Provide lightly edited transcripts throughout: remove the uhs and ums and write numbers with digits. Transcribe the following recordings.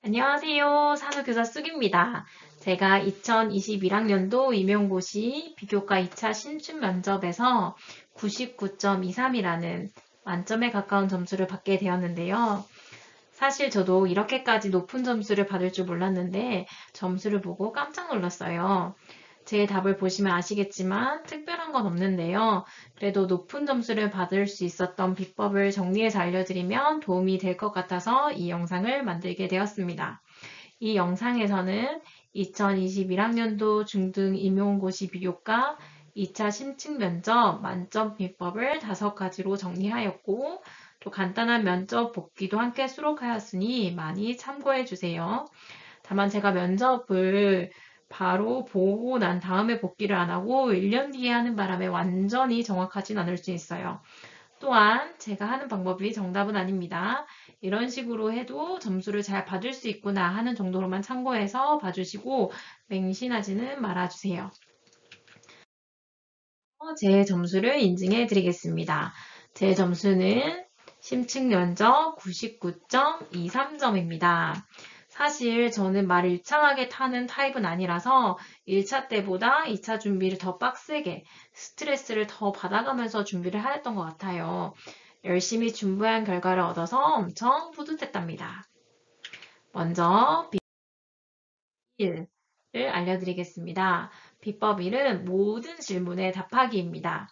안녕하세요. 산후교사 쑥입니다. 제가 2021학년도 임용고시 비교과 2차 신춘 면접에서 99.23이라는 만점에 가까운 점수를 받게 되었는데요. 사실 저도 이렇게까지 높은 점수를 받을 줄 몰랐는데 점수를 보고 깜짝 놀랐어요. 제 답을 보시면 아시겠지만 특별한 건 없는데요. 그래도 높은 점수를 받을 수 있었던 비법을 정리해서 알려드리면 도움이 될 것 같아서 이 영상을 만들게 되었습니다. 이 영상에서는 2021학년도 중등 임용고시 비교과 2차 심층 면접 만점 비법을 5가지로 정리하였고 또 간단한 면접 복기도 함께 수록하였으니 많이 참고해 주세요. 다만 제가 면접을 바로 보고 난 다음에 복기를 안 하고 1년 뒤에 하는 바람에 완전히 정확하진 않을 수 있어요. 또한 제가 하는 방법이 정답은 아닙니다. 이런 식으로 해도 점수를 잘 받을 수 있구나 하는 정도로만 참고해서 봐주시고 맹신하지는 말아주세요. 제 점수를 인증해 드리겠습니다. 제 점수는 심층 면접 99.23점입니다. 사실 저는 말을 유창하게 타는 타입은 아니라서 1차 때보다 2차 준비를 더 빡세게 스트레스를 더 받아가면서 준비를 하였던 것 같아요. 열심히 준비한 결과를 얻어서 엄청 뿌듯했답니다. 먼저 비법을 알려드리겠습니다. 비법 1은 모든 질문에 답하기입니다.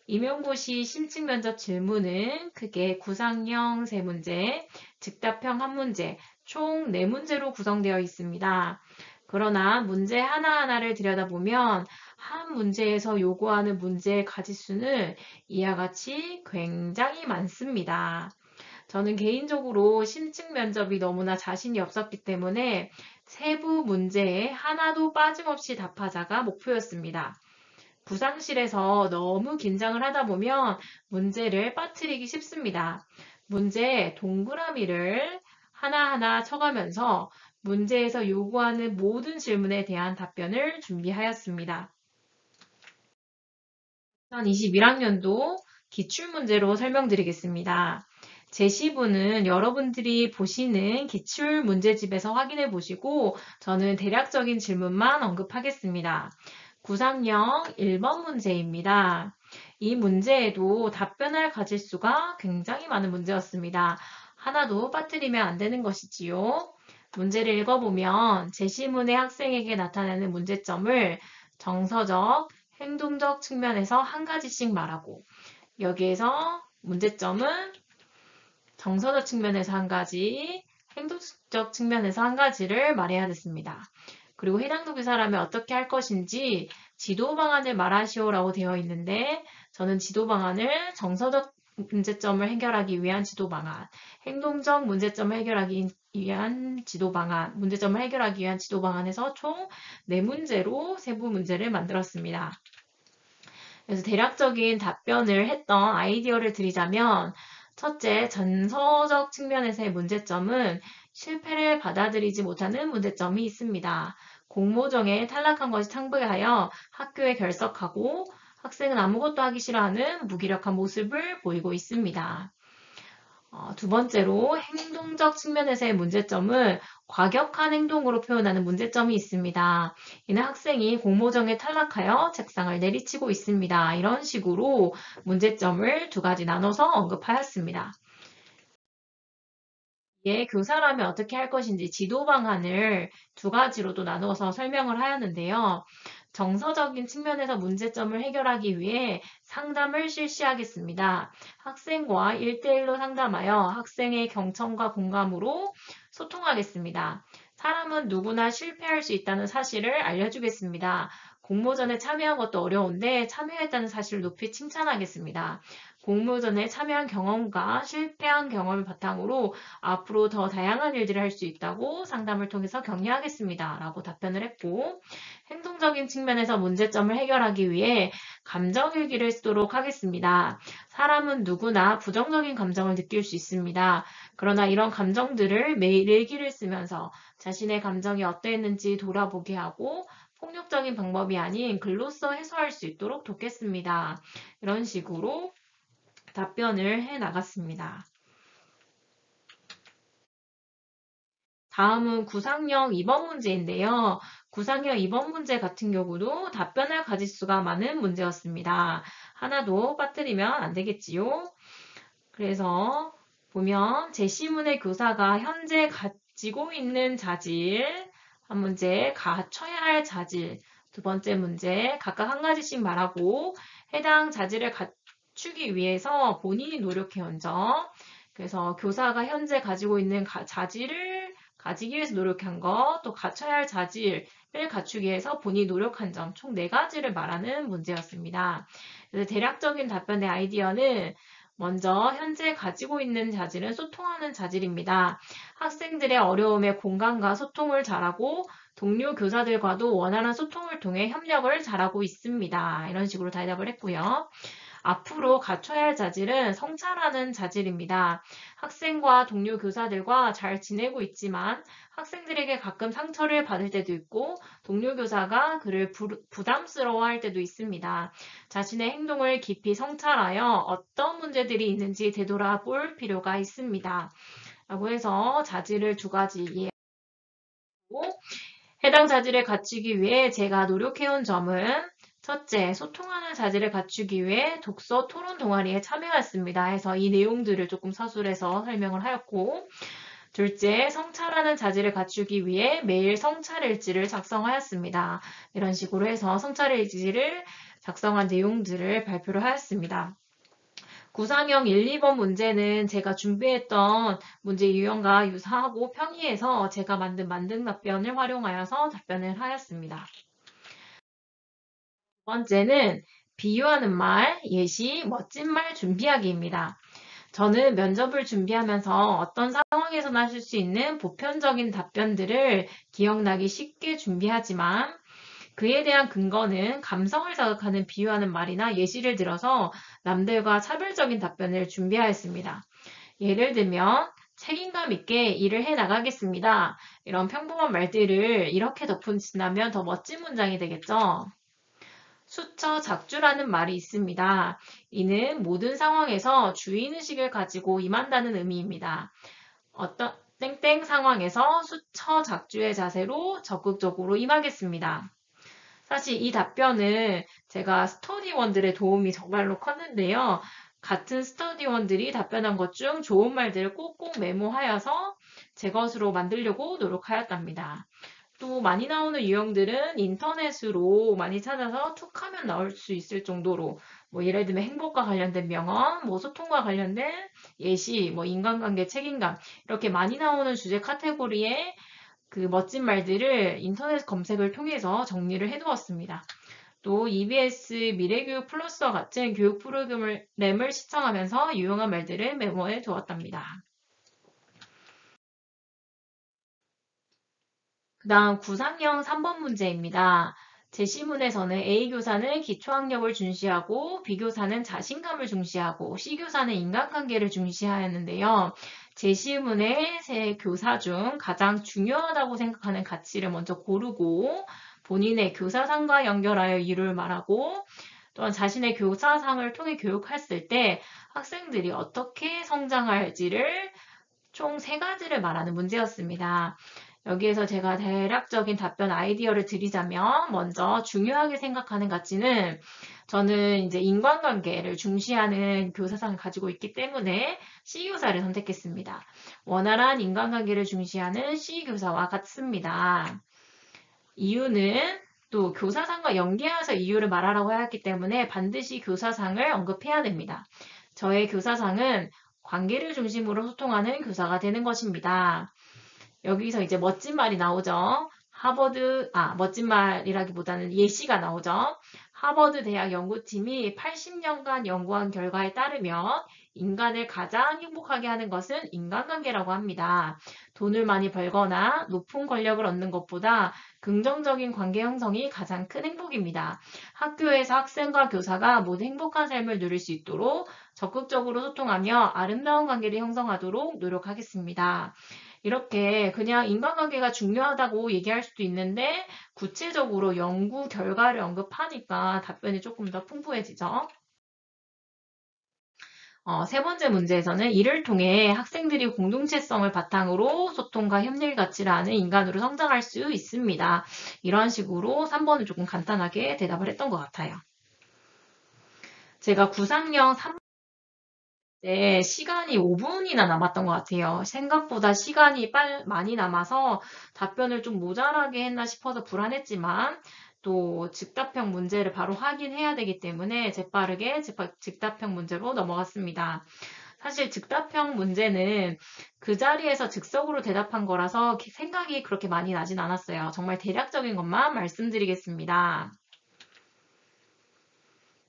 임용고시 심층 면접 질문은 크게 구상형 3문제, 즉답형 1문제, 총 4문제로 구성되어 있습니다. 그러나 문제 하나하나를 들여다보면 한 문제에서 요구하는 문제의 가지수는 이와 같이 굉장히 많습니다. 저는 개인적으로 심층 면접이 너무나 자신이 없었기 때문에 세부 문제에 하나도 빠짐없이 답하자가 목표였습니다. 부상실에서 너무 긴장을 하다 보면 문제를 빠뜨리기 쉽습니다. 문제에 동그라미를 하나하나 쳐가면서 문제에서 요구하는 모든 질문에 대한 답변을 준비하였습니다. 2021학년도 기출문제로 설명드리겠습니다. 제시문은 여러분들이 보시는 기출문제집에서 확인해 보시고 저는 대략적인 질문만 언급하겠습니다. 구상형 1번 문제입니다. 이 문제에도 답변할 가짓수가 굉장히 많은 문제였습니다. 하나도 빠뜨리면 안 되는 것이지요. 문제를 읽어보면 제시문의 학생에게 나타나는 문제점을 정서적, 행동적 측면에서 한 가지씩 말하고 여기에서 문제점은 정서적 측면에서 한 가지, 행동적 측면에서 한 가지를 말해야 됐습니다. 그리고 해당 도교사라면 어떻게 할 것인지 지도 방안을 말하시오라고 되어 있는데 저는 지도 방안을 정서적 문제점을 해결하기 위한 지도 방안, 행동적 문제점을 해결하기 위한 지도 방안, 문제점을 해결하기 위한 지도 방안에서 총 4문제로 세부 문제를 만들었습니다. 그래서 대략적인 답변을 했던 아이디어를 드리자면 첫째, 전서적 측면에서의 문제점은 실패를 받아들이지 못하는 문제점이 있습니다. 공모전에 탈락한 것이 창피하여 학교에 결석하고 학생은 아무것도 하기 싫어하는 무기력한 모습을 보이고 있습니다. 두 번째로 행동적 측면에서의 문제점은 과격한 행동으로 표현하는 문제점이 있습니다. 이는 학생이 공모전에 탈락하여 책상을 내리치고 있습니다. 이런 식으로 문제점을 2가지 나눠서 언급하였습니다. 이에 교사라면 어떻게 할 것인지 지도 방안을 2가지로도 나누어서 설명을 하였는데요. 정서적인 측면에서 문제점을 해결하기 위해 상담을 실시하겠습니다. 학생과 1대1로 상담하여 학생의 경청과 공감으로 소통하겠습니다. 사람은 누구나 실패할 수 있다는 사실을 알려주겠습니다. 공모전에 참여한 것도 어려운데 참여했다는 사실을 높이 칭찬하겠습니다. 공모전에 참여한 경험과 실패한 경험을 바탕으로 앞으로 더 다양한 일들을 할 수 있다고 상담을 통해서 격려하겠습니다. 라고 답변을 했고 행동적인 측면에서 문제점을 해결하기 위해 감정일기를 쓰도록 하겠습니다. 사람은 누구나 부정적인 감정을 느낄 수 있습니다. 그러나 이런 감정들을 매일 일기를 쓰면서 자신의 감정이 어떠했는지 돌아보게 하고 폭력적인 방법이 아닌 글로써 해소할 수 있도록 돕겠습니다. 이런 식으로 답변을 해 나갔습니다. 다음은 구상형 2번 문제인데요. 구상형 2번 문제 같은 경우도 답변할 가짓수가 많은 문제였습니다. 하나도 빠뜨리면 안 되겠지요. 그래서 보면 제시문의 교사가 현재 가지고 있는 자질, 한 문제 갖춰야 할 자질, 두 번째 문제 각각 한 가지씩 말하고 해당 자질을 갖추기 위해서 본인이 노력해온 점, 그래서 교사가 현재 가지고 있는 자질을 가지기 위해서 노력한 것, 또 갖춰야 할 자질을 갖추기 위해서 본인이 노력한 점, 총 4가지를 말하는 문제였습니다. 그래서 대략적인 답변의 아이디어는 먼저 현재 가지고 있는 자질은 소통하는 자질입니다. 학생들의 어려움에 공감과 소통을 잘하고 동료 교사들과도 원활한 소통을 통해 협력을 잘하고 있습니다. 이런 식으로 대답을 했고요. 앞으로 갖춰야 할 자질은 성찰하는 자질입니다. 학생과 동료 교사들과 잘 지내고 있지만 학생들에게 가끔 상처를 받을 때도 있고 동료 교사가 그를 부담스러워할 때도 있습니다. 자신의 행동을 깊이 성찰하여 어떤 문제들이 있는지 되돌아볼 필요가 있습니다. 라고 해서 자질을 2가지 이해하고 해당 자질을 갖추기 위해 제가 노력해온 점은 첫째, 소통하는 자질을 갖추기 위해 독서 토론 동아리에 참여했습니다. 해서 이 내용들을 조금 서술해서 설명을 하였고, 둘째, 성찰하는 자질을 갖추기 위해 매일 성찰일지를 작성하였습니다. 이런 식으로 해서 성찰일지를 작성한 내용들을 발표를 하였습니다. 구상형 1, 2번 문제는 제가 준비했던 문제 유형과 유사하고 편의해서 제가 만든 만등 답변을 활용하여서 답변을 하였습니다. 두 번째는 비유하는 말, 예시, 멋진 말 준비하기입니다. 저는 면접을 준비하면서 어떤 상황에서나 하실 수 있는 보편적인 답변들을 기억나기 쉽게 준비하지만 그에 대한 근거는 감성을 자극하는 비유하는 말이나 예시를 들어서 남들과 차별적인 답변을 준비하였습니다. 예를 들면 책임감 있게 일을 해 나가겠습니다. 이런 평범한 말들을 이렇게 덧붙인다면 더 멋진 문장이 되겠죠. 수처 작주라는 말이 있습니다. 이는 모든 상황에서 주인의식을 가지고 임한다는 의미입니다. 어떤 땡땡 상황에서 수처 작주의 자세로 적극적으로 임하겠습니다. 사실 이 답변은 제가 스터디원들의 도움이 정말로 컸는데요. 같은 스터디원들이 답변한 것 중 좋은 말들을 꼭꼭 메모하여서 제 것으로 만들려고 노력하였답니다. 또 많이 나오는 유형들은 인터넷으로 많이 찾아서 툭 하면 나올 수 있을 정도로 뭐 예를 들면 행복과 관련된 명언, 뭐 소통과 관련된 예시, 뭐 인간관계 책임감 이렇게 많이 나오는 주제 카테고리에 그 멋진 말들을 인터넷 검색을 통해서 정리를 해두었습니다. 또 EBS 미래교육 플러스와 같은 교육 프로그램을 시청하면서 유용한 말들을 메모해 두었답니다. 그 다음 구상형 3번 문제입니다. 제시문에서는 A 교사는 기초학력을 중시하고 B 교사는 자신감을 중시하고 C 교사는 인간관계를 중시하였는데요. 제시문의 세 교사 중 가장 중요하다고 생각하는 가치를 먼저 고르고 본인의 교사상과 연결하여 이유를 말하고 또한 자신의 교사상을 통해 교육했을 때 학생들이 어떻게 성장할지를 총 3가지를 말하는 문제였습니다. 여기에서 제가 대략적인 답변 아이디어를 드리자면 먼저 중요하게 생각하는 가치는 저는 이제 인간관계를 중시하는 교사상을 가지고 있기 때문에 C교사를 선택했습니다. 원활한 인간관계를 중시하는 C교사와 같습니다. 이유는 또 교사상과 연계해서 이유를 말하라고 하였기 때문에 반드시 교사상을 언급해야 됩니다. 저의 교사상은 관계를 중심으로 소통하는 교사가 되는 것입니다. 여기서 이제 멋진 말이 나오죠. 멋진 말이라기보다는 예시가 나오죠. 하버드 대학 연구팀이 80년간 연구한 결과에 따르면 인간을 가장 행복하게 하는 것은 인간관계라고 합니다. 돈을 많이 벌거나 높은 권력을 얻는 것보다 긍정적인 관계 형성이 가장 큰 행복입니다. 학교에서 학생과 교사가 모두 행복한 삶을 누릴 수 있도록 적극적으로 소통하며 아름다운 관계를 형성하도록 노력하겠습니다. 이렇게 그냥 인간관계가 중요하다고 얘기할 수도 있는데 구체적으로 연구 결과를 언급하니까 답변이 조금 더 풍부해지죠. 세 번째 문제에서는 이를 통해 학생들이 공동체성을 바탕으로 소통과 협력의 가치를 아는 인간으로 성장할 수 있습니다. 이런 식으로 3번을 조금 간단하게 대답을 했던 것 같아요. 제가 구상형 3때 시간이 5분이나 남았던 것 같아요. 생각보다 시간이 많이 남아서 답변을 좀 모자라게 했나 싶어서 불안했지만 또 즉답형 문제를 바로 확인해야 되기 때문에 재빠르게 즉답형 문제로 넘어갔습니다. 사실 즉답형 문제는 그 자리에서 즉석으로 대답한 거라서 생각이 그렇게 많이 나진 않았어요. 정말 대략적인 것만 말씀드리겠습니다.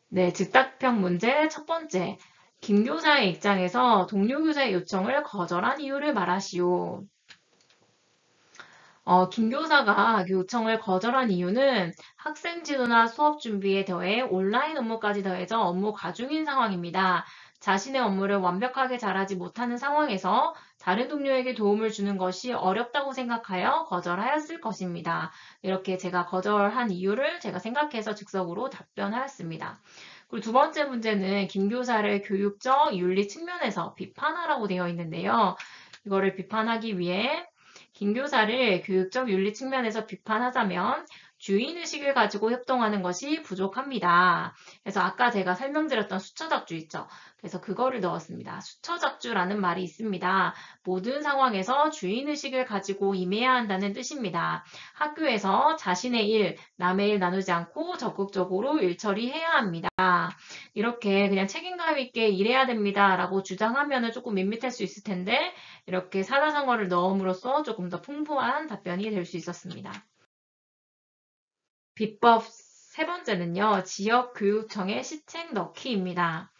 네, 즉답형 문제 첫 번째. 김 교사의 입장에서 동료 교사의 요청을 거절한 이유를 말하시오. 김 교사가 그 요청을 거절한 이유는 학생 지도나 수업 준비에 더해 온라인 업무까지 더해져 업무 과중인 상황입니다. 자신의 업무를 완벽하게 잘하지 못하는 상황에서 다른 동료에게 도움을 주는 것이 어렵다고 생각하여 거절하였을 것입니다. 이렇게 제가 거절한 이유를 제가 생각해서 즉석으로 답변하였습니다. 그리고 두 번째 문제는 김 교사를 교육적 윤리 측면에서 비판하라고 되어 있는데요. 이거를 비판하기 위해 김 교사를 교육적 윤리 측면에서 비판하자면 주인의식을 가지고 협동하는 것이 부족합니다. 그래서 아까 제가 설명드렸던 수처작주 있죠. 그래서 그거를 넣었습니다. 수처작주라는 말이 있습니다. 모든 상황에서 주인의식을 가지고 임해야 한다는 뜻입니다. 학교에서 자신의 일, 남의 일 나누지 않고 적극적으로 일 처리해야 합니다. 이렇게 그냥 책임감 있게 일해야 됩니다. 라고 주장하면 조금 밋밋할 수 있을 텐데 이렇게 사자성어를 넣음으로써 조금 더 풍부한 답변이 될 수 있었습니다. 비법 세 번째는요. 지역교육청의 시책 넣기입니다.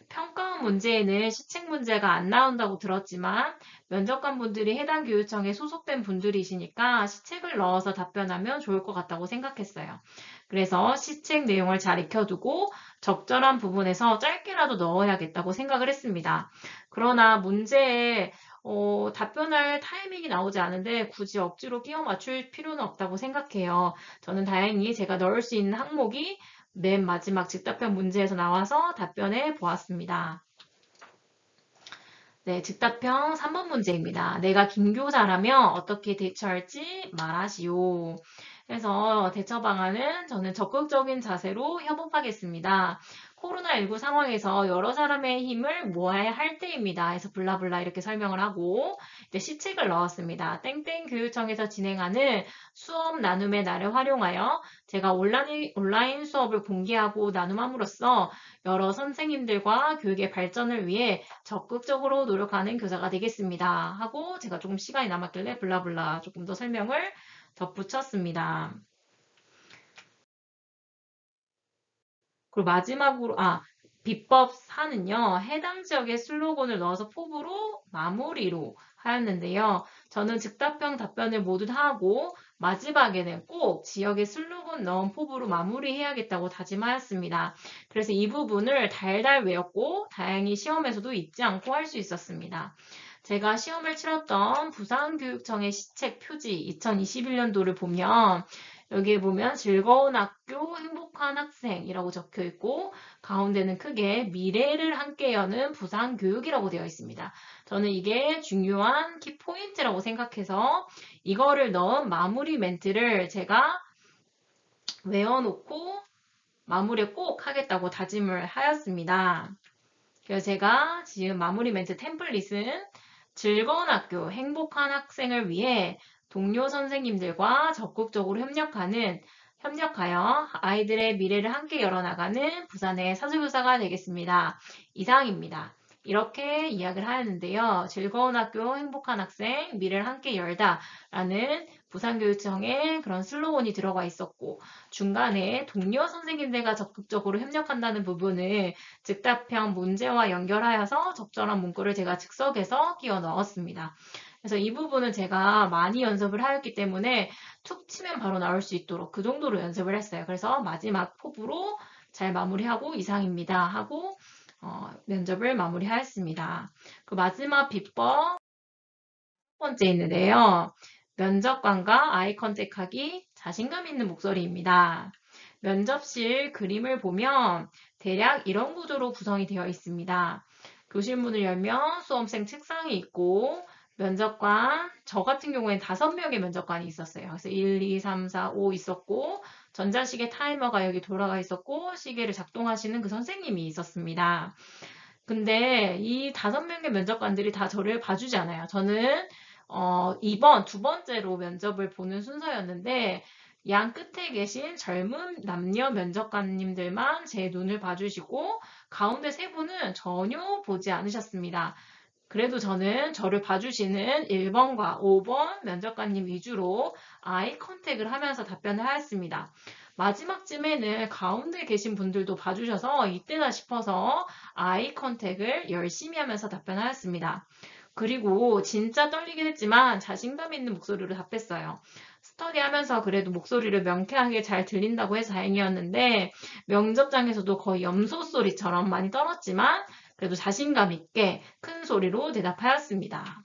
평가원 문제에는 시책 문제가 안 나온다고 들었지만 면접관분들이 해당 교육청에 소속된 분들이시니까 시책을 넣어서 답변하면 좋을 것 같다고 생각했어요. 그래서 시책 내용을 잘 익혀두고 적절한 부분에서 짧게라도 넣어야겠다고 생각을 했습니다. 그러나 문제에 답변할 타이밍이 나오지 않은데 굳이 억지로 끼워 맞출 필요는 없다고 생각해요. 저는 다행히 제가 넣을 수 있는 항목이 맨 마지막 즉답형 문제에서 나와서 답변해 보았습니다. 네, 즉답형 3번 문제입니다. 내가 김교사라면 어떻게 대처할지 말하시오. 그래서 대처 방안은 저는 적극적인 자세로 협업하겠습니다. 코로나19 상황에서 여러 사람의 힘을 모아야 할 때입니다. 해서 블라블라 이렇게 설명을 하고 이제 시책을 넣었습니다. 땡땡 교육청에서 진행하는 수업 나눔의 날을 활용하여 제가 온라인 수업을 공개하고 나눔함으로써 여러 선생님들과 교육의 발전을 위해 적극적으로 노력하는 교사가 되겠습니다. 하고 제가 조금 시간이 남았길래 블라블라 조금 더 설명을 덧붙였습니다. 그리고 마지막으로, 비법 4는요, 해당 지역의 슬로건을 넣어서 포부로 마무리로 하였는데요. 저는 즉답형 답변을 모두 다 하고, 마지막에는 꼭 지역의 슬로건 넣은 포부로 마무리해야겠다고 다짐하였습니다. 그래서 이 부분을 달달 외웠고, 다행히 시험에서도 잊지 않고 할 수 있었습니다. 제가 시험을 치렀던 부산교육청의 시책 표지 2021년도를 보면 여기에 보면 즐거운 학교, 행복한 학생이라고 적혀 있고 가운데는 크게 미래를 함께 여는 부산교육이라고 되어 있습니다. 저는 이게 중요한 키포인트라고 생각해서 이거를 넣은 마무리 멘트를 제가 외워놓고 마무리 꼭 하겠다고 다짐을 하였습니다. 그래서 제가 지금 마무리 멘트 템플릿은 즐거운 학교, 행복한 학생을 위해 동료 선생님들과 적극적으로 협력하여 아이들의 미래를 함께 열어나가는 부산의 사주교사가 되겠습니다. 이상입니다. 이렇게 이야기를 하였는데요. 즐거운 학교, 행복한 학생, 미래를 함께 열다라는 부산교육청의 그런 슬로건이 들어가 있었고 중간에 동료 선생님들과 적극적으로 협력한다는 부분을 즉답형 문제와 연결하여서 적절한 문구를 제가 즉석에서 끼워 넣었습니다. 그래서 이 부분은 제가 많이 연습을 하였기 때문에 툭 치면 바로 나올 수 있도록 그 정도로 연습을 했어요. 그래서 마지막 포부로 잘 마무리하고 이상입니다 하고 면접을 마무리하였습니다. 그 마지막 비법 첫 번째 있는데요. 면접관과 아이 컨택하기 자신감 있는 목소리입니다. 면접실 그림을 보면 대략 이런 구조로 구성이 되어 있습니다. 교실 문을 열면 수험생 책상이 있고 면접관, 저 같은 경우에는 5명의 면접관이 있었어요. 그래서 1, 2, 3, 4, 5 있었고 전자시계 타이머가 여기 돌아가 있었고 시계를 작동하시는 그 선생님이 있었습니다. 근데 이 5명의 면접관들이 다 저를 봐주지 않아요. 저는 이번 두 번째로 면접을 보는 순서였는데 양 끝에 계신 젊은 남녀 면접관님들만 제 눈을 봐주시고 가운데 3분은 전혀 보지 않으셨습니다. 그래도 저는 저를 봐주시는 1번과 5번 면접관님 위주로 아이 컨택을 하면서 답변을 하였습니다. 마지막쯤에는 가운데 계신 분들도 봐주셔서 이때다 싶어서 아이 컨택을 열심히 하면서 답변하였습니다. 그리고 진짜 떨리긴 했지만 자신감 있는 목소리로 답했어요. 스터디하면서 그래도 목소리를 명쾌하게 잘 들린다고 해서 다행이었는데 면접장에서도 거의 염소 소리처럼 많이 떨었지만 그래도 자신감 있게 큰 소리로 대답하였습니다.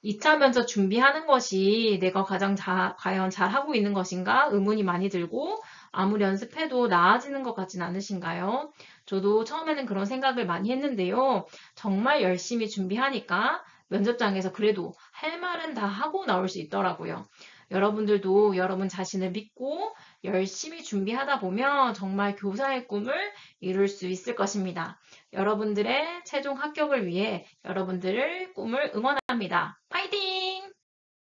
2차 면접 준비하는 것이 내가 과연 잘하고 있는 것인가 의문이 많이 들고 아무리 연습해도 나아지는 것 같진 않으신가요? 저도 처음에는 그런 생각을 많이 했는데요. 정말 열심히 준비하니까 면접장에서 그래도 할 말은 다 하고 나올 수 있더라고요. 여러분들도 여러분 자신을 믿고 열심히 준비하다 보면 정말 교사의 꿈을 이룰 수 있을 것입니다. 여러분들의 최종 합격을 위해 여러분들을 꿈을 응원합니다.